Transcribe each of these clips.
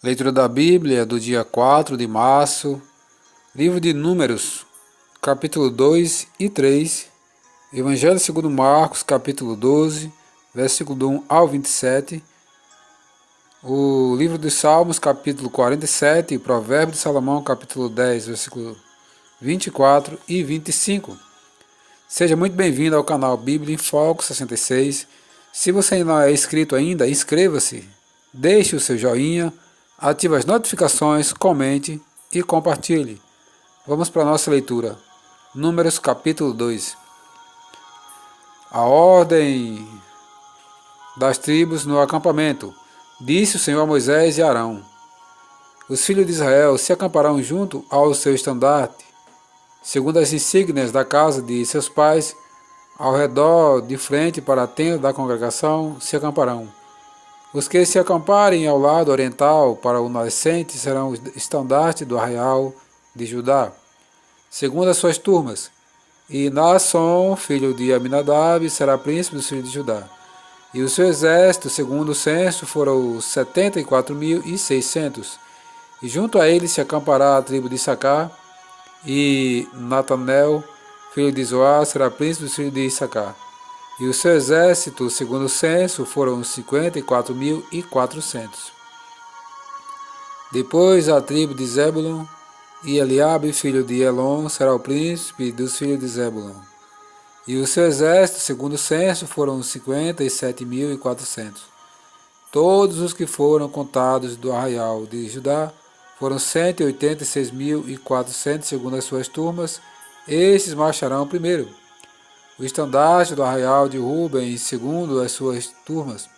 Leitura da Bíblia do dia 4 de março, livro de Números, capítulo 2 e 3, Evangelho segundo Marcos, capítulo 12, versículo do 1 ao 27, o livro dos Salmos, capítulo 47, e Provérbio de Salomão, capítulo 10, versículo 24 e 25. Seja muito bem-vindo ao canal Bíblia em Foco 66. Se você não é inscrito ainda, inscreva-se, deixe o seu joinha, ative as notificações, comente e compartilhe. Vamos para a nossa leitura. Números capítulo 2. A ordem das tribos no acampamento. Disse o Senhor a Moisés e Arão: os filhos de Israel se acamparão junto ao seu estandarte, segundo as insígnias da casa de seus pais, ao redor de frente para a tenda da congregação se acamparão. Os que se acamparem ao lado oriental para o nascente serão o estandarte do arraial de Judá, segundo as suas turmas. E Naasson, filho de Aminadab, será príncipe dos filhos de Judá. E o seu exército, segundo o censo, foram 74.600. E junto a ele se acampará a tribo de Issacar, e Natanel, filho de Zoar, será príncipe dos filhos de Issacar. E o seu exército, segundo o censo, foram 54.400. Depois a tribo de Zebulon, e Eliabe, filho de Elon, será o príncipe dos filhos de Zebulon. E o seu exército, segundo o censo, foram 57.400. Todos os que foram contados do arraial de Judá foram 186.400, segundo as suas turmas. Estes marcharão primeiro. O estandarte do arraial de Ruben, segundo as suas turmas,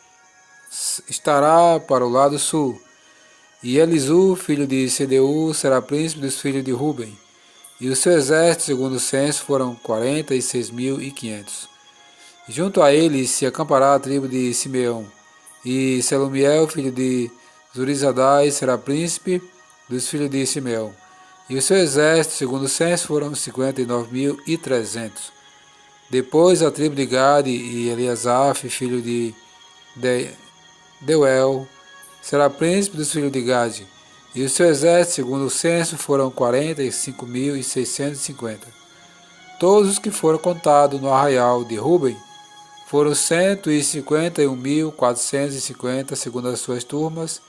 estará para o lado sul. E Elisu, filho de Sedeu, será príncipe dos filhos de Ruben. E o seu exército, segundo o censo, foram 46.500. Junto a ele se acampará a tribo de Simeão. E Selumiel, filho de Zurizadai, será príncipe dos filhos de Simeão. E o seu exército, segundo o censo, foram 59.300. Depois a tribo de Gade e Eliasaf, filho de Deuel, será príncipe dos filhos de Gade. E o seu exército, segundo o censo, foram 45.650. Todos os que foram contados no arraial de Ruben foram 151.450, segundo as suas turmas,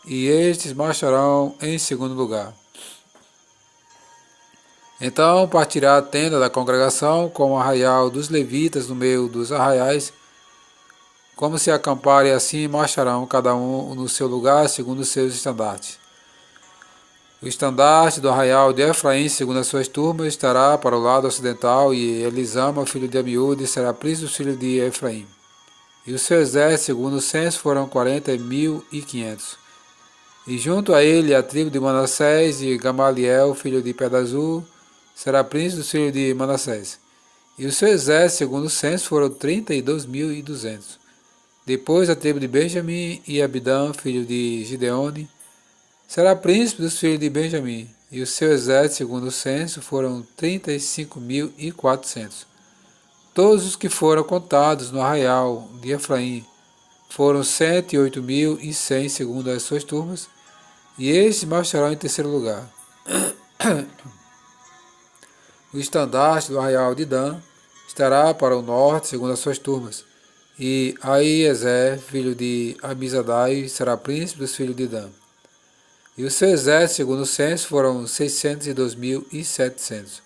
e estes marcharão em segundo lugar. Então partirá a tenda da congregação com o arraial dos levitas no meio dos arraiais. Como se acamparem assim, marcharão cada um no seu lugar, segundo os seus estandartes. O estandarte do arraial de Efraim, segundo as suas turmas, estará para o lado ocidental, e Elisama, filho de Amiúde, será príncipe dos filhos de Efraim. E o seu exército, segundo o censo, foram 40.500. E junto a ele a tribo de Manassés, e Gamaliel, filho de Pedazur, será príncipe dos filhos de Manassés. E o seu exército, segundo o censo, foram 32.200. Depois a tribo de Benjamim, e Abidã, filho de Gideone, será príncipe dos filhos de Benjamim. E o seu exército, segundo o censo, foram 35.400. Todos os que foram contados no arraial de Efraim foram 108.100, segundo as suas turmas, e estes marcharão em terceiro lugar. O estandarte do arraial de Dan estará para o norte, segundo as suas turmas, e Aiezer, filho de Amizadai, será príncipe dos filhos de Dan. E o seu exército, segundo o censo, foram 602.700.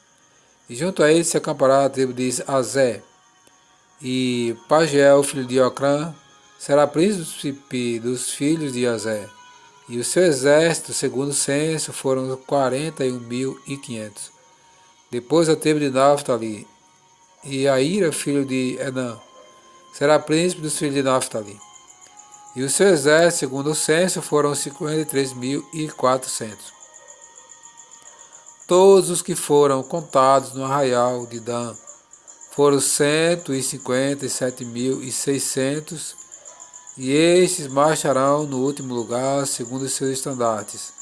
E junto a ele se acampará a tribo de Azé. E Pagiel, filho de Ocrã, será príncipe dos filhos de Azé. E o seu exército, segundo o censo, foram 41.500. Depois a tribo de Naphtali. E Aira, filho de Enã, será príncipe dos filhos de Naphtali. E o seu exército, segundo o censo, foram 53.400. Todos os que foram contados no arraial de Dan foram 157.600, e estes marcharão no último lugar, segundo os seus estandartes.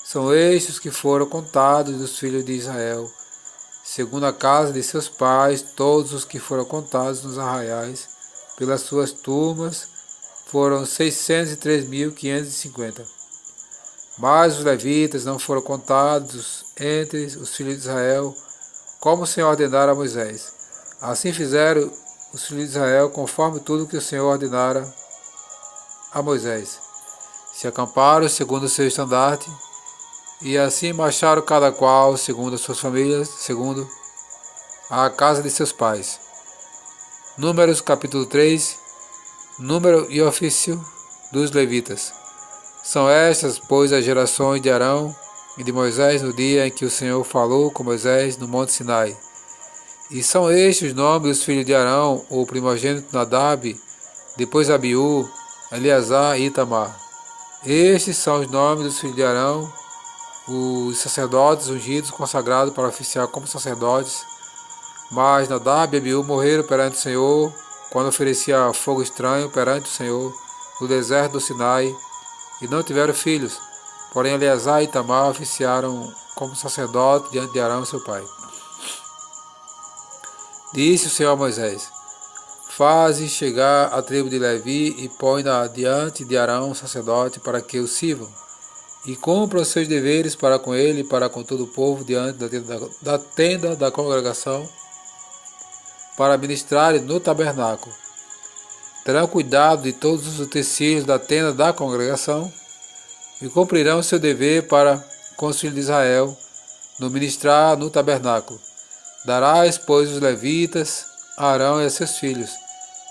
São estes os que foram contados dos filhos de Israel, segundo a casa de seus pais. Todos os que foram contados nos arraiais, pelas suas turmas, foram 603.550. Mas os levitas não foram contados entre os filhos de Israel, como o Senhor ordenara a Moisés. Assim fizeram os filhos de Israel, conforme tudo que o Senhor ordenara a Moisés. Se acamparam segundo o seu estandarte, e assim marcharam cada qual segundo as suas famílias, segundo a casa de seus pais. Números capítulo 3. Número e ofício dos levitas. São estas, pois, as gerações de Arão e de Moisés no dia em que o Senhor falou com Moisés no monte Sinai. E são estes os nomes dos filhos de Arão, o primogênito Nadab, depois Abiú, Eleazar e Itamar. Estes são os nomes dos filhos de Arão, os sacerdotes ungidos, consagrados para oficiar como sacerdotes. Mas Nadab e Abiú morreram perante o Senhor, quando oferecia fogo estranho perante o Senhor, no deserto do Sinai, e não tiveram filhos. Porém Eleazar e Itamar oficiaram como sacerdote diante de Arão, seu pai. Disse o Senhor a Moisés: Faze chegar a tribo de Levi e põe-na diante de Arão, sacerdote, para que o sirvam, e cumpra os seus deveres para com ele e para com todo o povo diante da tenda da congregação, para ministrarem no tabernáculo. Terão cuidado de todos os utensílios da tenda da congregação e cumprirão seu dever para com os filhos de Israel no ministrar no tabernáculo. Darás, pois, os levitas a Arão e a seus filhos,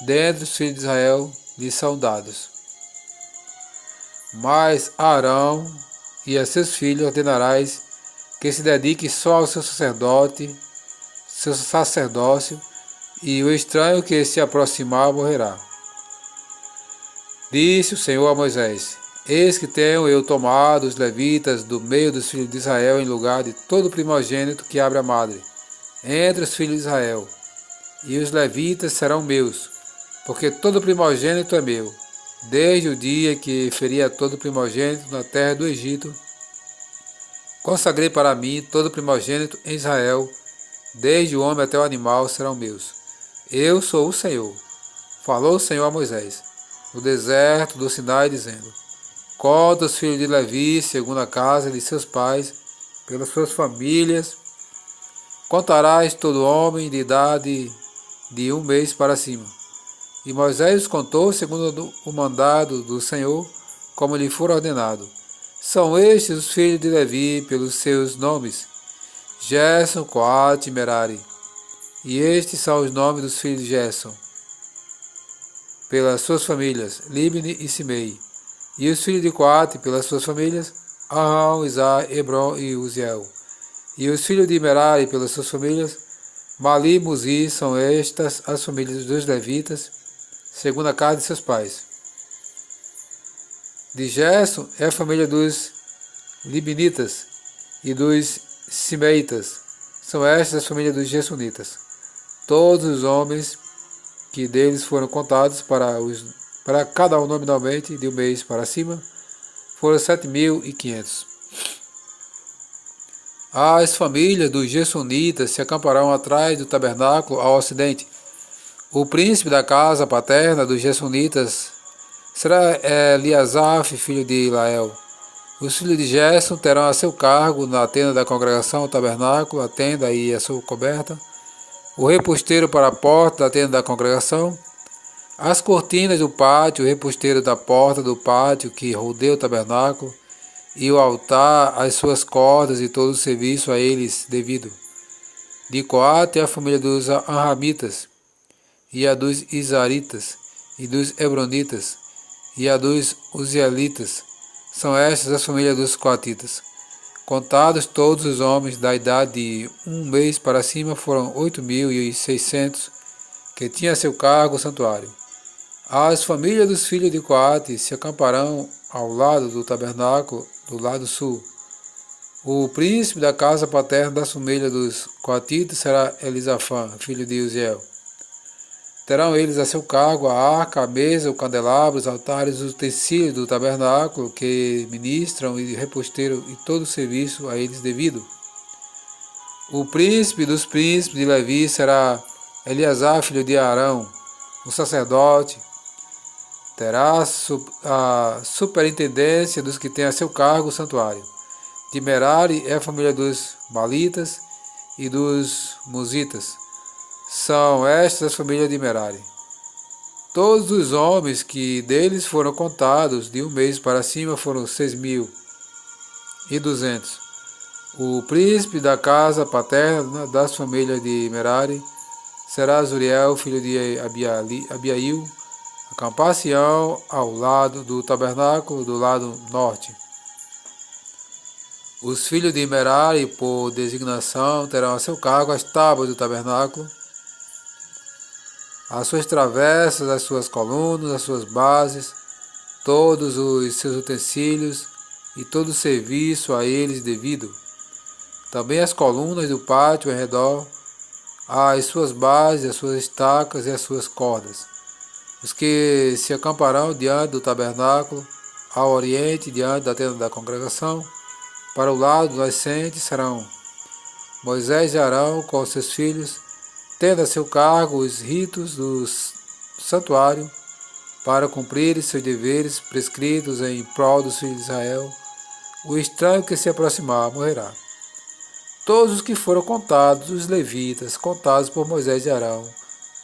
dentre os filhos de Israel lhes são dados. Mas a Arão e a seus filhos ordenarás que se dedique só ao seu sacerdócio, e o estranho que se aproximar morrerá. Disse o Senhor a Moisés: Eis que tenho eu tomado os levitas do meio dos filhos de Israel em lugar de todo primogênito que abre a madre, entre os filhos de Israel. E os levitas serão meus, porque todo primogênito é meu, desde o dia que feri a todo primogênito na terra do Egito. Consagrei para mim todo primogênito em Israel, desde o homem até o animal serão meus. Eu sou o Senhor. Falou o Senhor a Moisés, no deserto do Sinai, dizendo: Conta os filhos de Levi, segundo a casa de seus pais, pelas suas famílias. Contarás todo homem de idade de 1 mês para cima. E Moisés os contou segundo o mandado do Senhor, como lhe for ordenado. São estes os filhos de Levi pelos seus nomes: Gerson, Coate e Merari. E estes são os nomes dos filhos de Gerson, pelas suas famílias: Libni e Simei. E os filhos de Coate, pelas suas famílias: Arão, Isai, Hebron e Uziel. E os filhos de Merari, pelas suas famílias: Mali e Muzi. São estas as famílias dos levitas, segundo a casa de seus pais. De Gerson é a família dos Libnitas e dos Simeitas. São estas as famílias dos Gersonitas. Todos os homens que deles foram contados para cada um nominalmente, de 1 mês para cima, foram 7.500. As famílias dos Gersonitas se acamparão atrás do tabernáculo ao ocidente. O príncipe da casa paterna dos Gersonitas será Eliasaf, filho de Ilael. Os filhos de Gerson terão a seu cargo na tenda da congregação o tabernáculo, a tenda e a sua coberta, o reposteiro para a porta da tenda da congregação, as cortinas do pátio, o reposteiro da porta do pátio que rodeia o tabernáculo, e o altar, as suas cordas e todo o serviço a eles devido. De Coate é a família dos Arramitas, e a dos Isaritas, e dos Hebronitas, e a dos Uzielitas. São estas as famílias dos Coatitas. Contados todos os homens da idade de 1 mês para cima, foram 8.600, que tinham a seu cargo o santuário. As famílias dos filhos de Coate se acamparão ao lado do tabernáculo, do lado sul. O príncipe da casa paterna da família dos Coatitas será Elisafã, filho de Uziel. Terão eles a seu cargo a arca, a mesa, o candelabro, os altares, os utensílios do tabernáculo que ministram e reposteiro e todo o serviço a eles devido. O príncipe dos príncipes de Levi será Eleazar, filho de Arão, o sacerdote. terá a superintendência dos que têm a seu cargo o santuário. De Merari é a família dos Malitas e dos Musitas. São estas as famílias de Merari. Todos os homens que deles foram contados de um mês para cima foram 6.200. O príncipe da casa paterna das famílias de Merari será Zuriel, filho de Abiail, acampar-se-ão ao lado do tabernáculo, do lado norte. Os filhos de Merari, por designação, terão a seu cargo as tábuas do tabernáculo, as suas travessas, as suas colunas, as suas bases, todos os seus utensílios e todo o serviço a eles devido. Também as colunas do pátio em redor, as suas bases, as suas estacas e as suas cordas. Os que se acamparão diante do tabernáculo, ao oriente, diante da tenda da congregação, para o lado do nascente serão Moisés e Arão com os seus filhos, tendo a seu cargo os ritos do santuário, para cumprir seus deveres prescritos em prol dos filhos de Israel. O estranho que se aproximar morrerá. Todos os que foram contados, os levitas, contados por Moisés e Arão,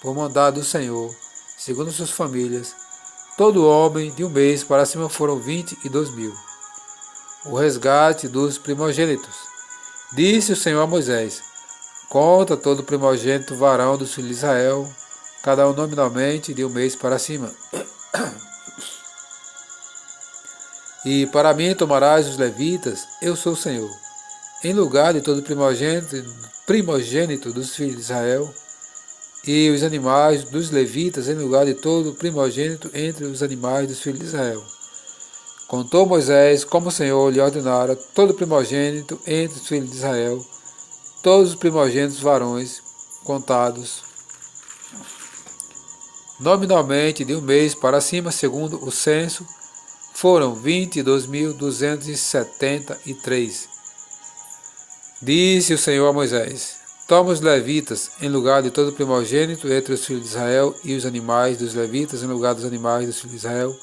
por mandado do Senhor, segundo suas famílias, todo homem de um mês para cima foram 22.000. O resgate dos primogênitos. Disse o Senhor a Moisés: conta todo primogênito varão dos filhos de Israel, cada um nominalmente de um mês para cima. E para mim tomarás os levitas, eu sou o Senhor, em lugar de todo primogênito dos filhos de Israel, e os animais dos levitas em lugar de todo primogênito entre os animais dos filhos de Israel. Contou Moisés, como o Senhor lhe ordenara, todo primogênito entre os filhos de Israel, todos os primogênitos varões contados, nominalmente de um mês para cima, segundo o censo, foram 22.273. Disse o Senhor a Moisés: toma os levitas em lugar de todo primogênito entre os filhos de Israel, e os animais dos levitas em lugar dos animais dos filhos de Israel,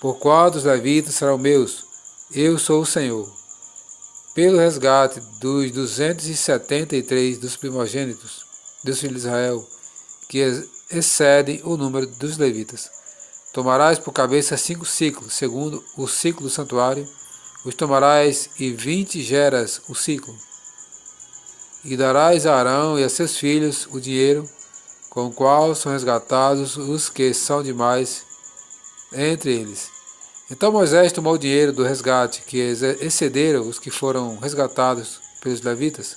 porquanto os levitas serão meus, eu sou o Senhor. Pelo resgate dos 273 dos primogênitos dos filhos de Israel, que excedem o número dos levitas, tomarás por cabeça 5 ciclos, segundo o ciclo do santuário, os tomarás e 20 geras o ciclo. E darás a Arão e a seus filhos o dinheiro, com o qual são resgatados os que são demais entre eles. Então Moisés tomou o dinheiro do resgate, que excederam os que foram resgatados pelos levitas.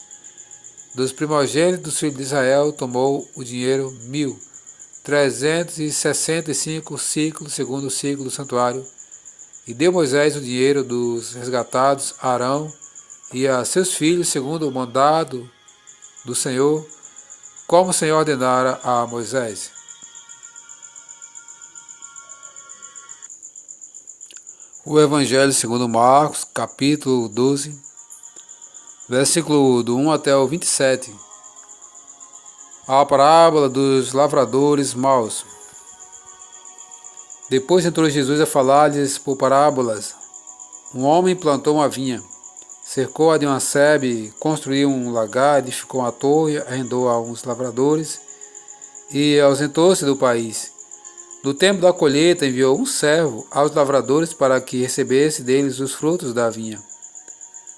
Dos primogênitos dos filhos de Israel tomou o dinheiro 1.365 ciclos, segundo o ciclo do santuário, e deu Moisés o dinheiro dos resgatados a Arão e a seus filhos, segundo o mandado do Senhor, como o Senhor ordenara a Moisés. O Evangelho segundo Marcos, capítulo 12, versículo do 1 até o 27. A parábola dos lavradores maus. Depois entrou Jesus a falar-lhes por parábolas. Um homem plantou uma vinha, cercou-a de uma sebe, construiu um lagar, edificou uma torre, arrendou a uns lavradores e ausentou-se do país. No tempo da colheita enviou um servo aos lavradores para que recebesse deles os frutos da vinha.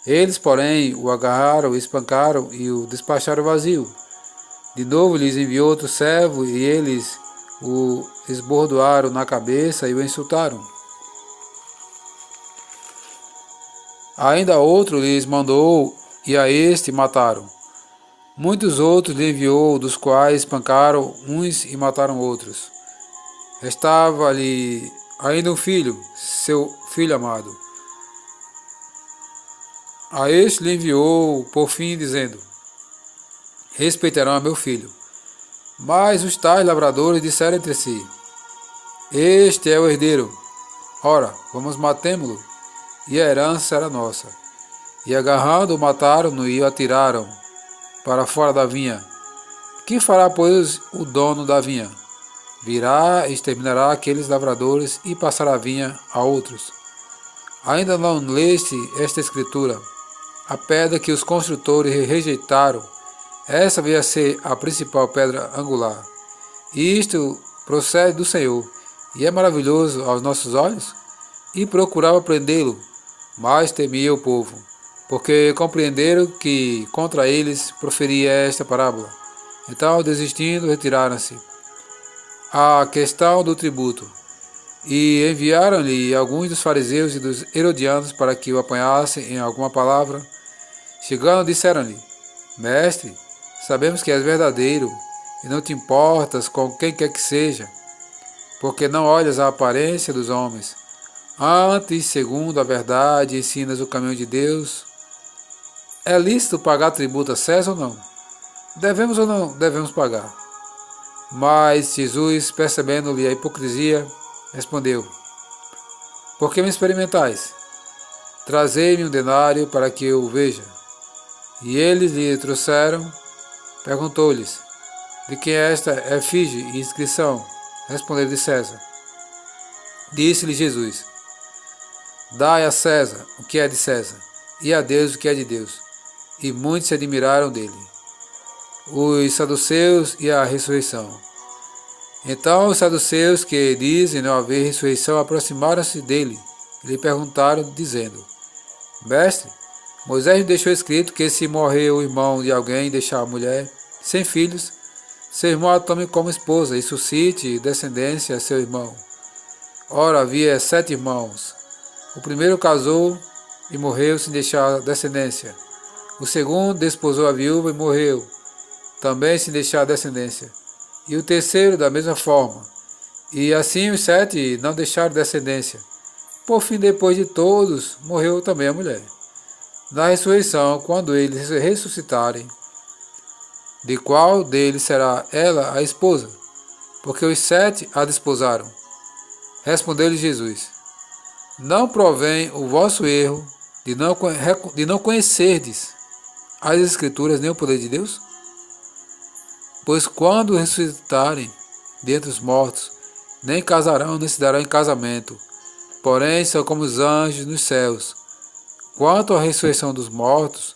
Eles, porém, o agarraram, o espancaram e o despacharam vazio. De novo lhes enviou outro servo e eles o esbordoaram na cabeça e o insultaram. Ainda outro lhes mandou e a este mataram. Muitos outros lhe enviou, dos quais espancaram uns e mataram outros. Restava-lhe ainda um filho, seu filho amado. A este lhe enviou, por fim, dizendo: respeitarão a meu filho. Mas os tais lavradores disseram entre si: este é o herdeiro. Ora, vamos matemo-lo, e a herança será nossa. E agarrando-o, mataram-no e o atiraram para fora da vinha. Que fará, pois, o dono da vinha? virá e exterminará aqueles lavradores e passará a vinha a outros. Ainda não leste esta escritura? A pedra que os construtores rejeitaram, essa veio a ser a principal pedra angular. E isto procede do Senhor, e é maravilhoso aos nossos olhos? E procurava prendê-lo, mas temia o povo, porque compreenderam que contra eles proferia esta parábola. Então, desistindo, retiraram-se. A questão do tributo. E enviaram-lhe alguns dos fariseus e dos herodianos para que o apanhassem em alguma palavra. Chegando, disseram-lhe: Mestre, sabemos que és verdadeiro e não te importas com quem quer que seja, porque não olhas a aparência dos homens. Antes, segundo a verdade, ensinas o caminho de Deus. É lícito pagar tributo a César ou não? Devemos ou não devemos pagar? Mas Jesus, percebendo-lhe a hipocrisia, respondeu: Por que me experimentais? Trazei-me um denário para que eu o veja. E eles lhe trouxeram. Perguntou-lhes: De quem é esta efígie e inscrição? Responderam: de César. Disse-lhe Jesus: Dai a César o que é de César, e a Deus o que é de Deus. E muitos se admiraram dele. Os saduceus e a ressurreição. Então os saduceus, que dizem não haver ressurreição, aproximaram-se dele e lhe perguntaram, dizendo: Mestre, Moisés deixou escrito que se morrer o irmão de alguém e deixar a mulher sem filhos, seu irmão a tome como esposa e suscite descendência a seu irmão. Ora, havia 7 irmãos. O primeiro casou e morreu sem deixar descendência. O segundo desposou a viúva e morreu, também sem deixar descendência. E o terceiro da mesma forma. E assim os 7 não deixaram descendência. Por fim, depois de todos, morreu também a mulher. Na ressurreição, quando eles ressuscitarem, de qual deles será ela a esposa? Porque os 7 a desposaram. Respondeu-lhe Jesus: Não provém o vosso erro de não conhecerdes as Escrituras nem o poder de Deus? Pois quando ressuscitarem dentre os mortos, nem casarão, nem se darão em casamento, porém são como os anjos nos céus. Quanto à ressurreição dos mortos,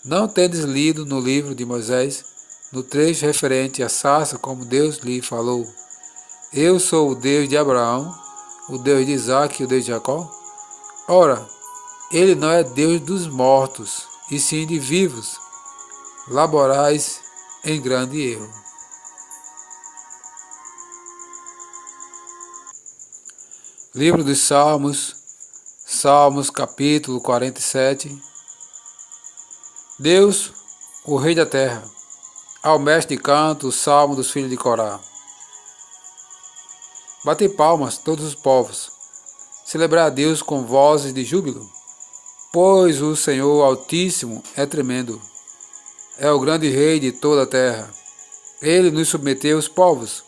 não tendes lido no livro de Moisés, no trecho referente à sarça, como Deus lhe falou: Eu sou o Deus de Abraão, o Deus de Isaque e o Deus de Jacó? Ora, ele não é Deus dos mortos, e sim de vivos. Laborais em grande erro. Livro dos Salmos, Salmos capítulo 47. Deus, o Rei da Terra. Ao mestre de canto, o Salmo dos filhos de Corá. Batei palmas, todos os povos. Celebrai a Deus com vozes de júbilo, pois o Senhor Altíssimo é tremendo. É o grande Rei de toda a terra. Ele nos submeteu os povos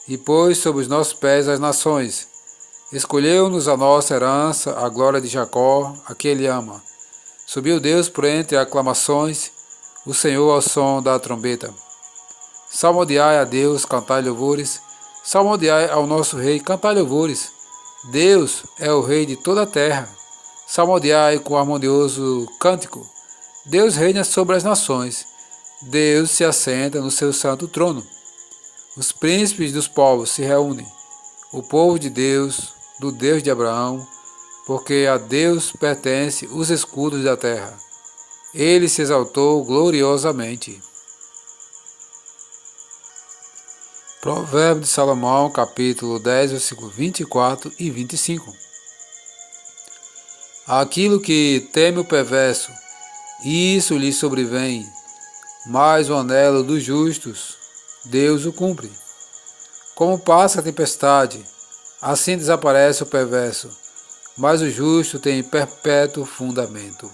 e pôs sob os nossos pés as nações. Escolheu-nos a nossa herança, a glória de Jacó, a que ele ama. Subiu Deus por entre aclamações, o Senhor ao som da trombeta. Salmodiai a Deus, cantai louvores. Salmodiai ao nosso Rei, cantai louvores. Deus é o Rei de toda a terra. Salmodiai com harmonioso cântico. Deus reina sobre as nações. Deus se assenta no seu santo trono. Os príncipes dos povos se reúnem. O povo de Deus, do Deus de Abraão, porque a Deus pertence os escudos da terra. Ele se exaltou gloriosamente. Provérbio de Salomão, capítulo 10, versículos 24 e 25. Aquilo que teme o perverso, isso lhe sobrevém, mas o anelo dos justos, Deus o cumpre. Como passa a tempestade, assim desaparece o perverso, mas o justo tem perpétuo fundamento.